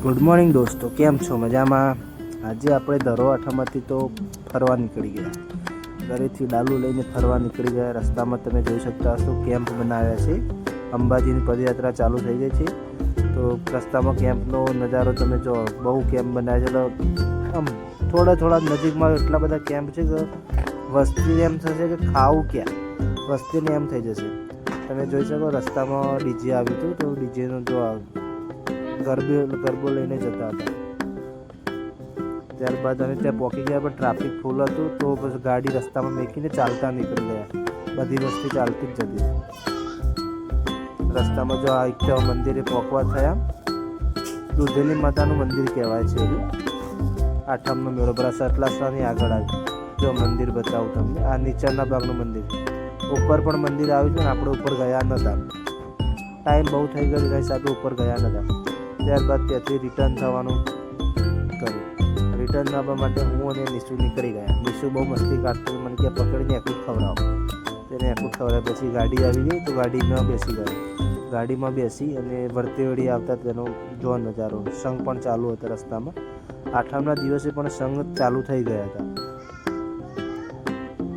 Good morning દોસ્તો, કેમ છો? મજામાં? આજે આપણે દરો આઠમથી તો ફરવા નીકળી ગયા. ઘરેથી ડાલુ લઈને ફરવા નીકળી ગયા. રસ્તામાં તમે જોઈ શકતા હશો કેમ્પ બનાવ્યા છે. અંબાજીની પદયાત્રા ચાલુ થઈ ગઈ છે, તો રસ્તામાં કેમ્પનો નજારો તમે જો. બહુ કેમ્પ બનાવ્યા છે. આમ થોડા નજીકમાં એટલા બધા કેમ્પ છે કે વસ્તી એમ થશે કે ખાવું ક્યાં, વસ્તીને એમ થઈ જશે. તમે જોઈ શકો રસ્તામાં ડીજે આવ્યું હતું, તો ડીજેનો જો ગરબો લઈને જતા હતા. ત્યારબાદ અમે ત્યાં પહોંચી ગયા, પણ ટ્રાફિક ફૂલ હતું, તો બસ ગાડી રસ્તામાં મેકીને ચાલતા નીકળી ગયા. બધી વસ્તી ચાલતી જ જતી. રસ્તામાં જો આ એક મંદિરે પહોંચવા થયા. દૂધેલી માતાનું મંદિર કહેવાય છે. આઠમનો મેળો બરા સટલાસરાની આગળ આવ્યું. જો મંદિર બતાવું તમને. આ નીચેના ભાગનું મંદિર, ઉપર પણ મંદિર આવ્યું છે ને આપણે ઉપર ગયા નહોતા. ટાઈમ બહુ થઈ ગયો એના હિસાબે ઉપર ગયા નહોતા. ત્યારબાદ ત્યાંથી રિટર્ન થવાનું કર્યું. રિટર્ન આવવા માટે હું અને નિશુ નીકળી ગયા. નિશુ બહુ મસ્તી કાઢતું, મને કે પકડીને એકૂટ ખવડાવો. તેને એકૂટ ખવડાવ્યા પછી ગાડી આવી ગઈ, તો ગાડીમાં બેસી ગયો. ગાડીમાં બેસી અને વર્તેવડી આવતા તેનો જો નજારો. સંઘ પણ ચાલુ હતો રસ્તામાં. આઠમના દિવસે પણ સંઘ ચાલુ થઈ ગયા હતા.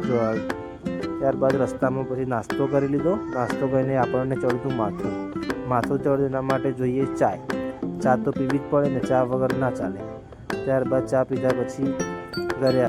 જો ત્યારબાદ રસ્તામાં પછી નાસ્તો કરી લીધો. નાસ્તો કરીને આપણને ચડતું માથું ચડે એના માટે જોઈએ ચાય. ચા તો પીવી જ પડે ને, ચા વગર ના ચાલે. ત્યારબાદ ચા પીધા પછી ઘરે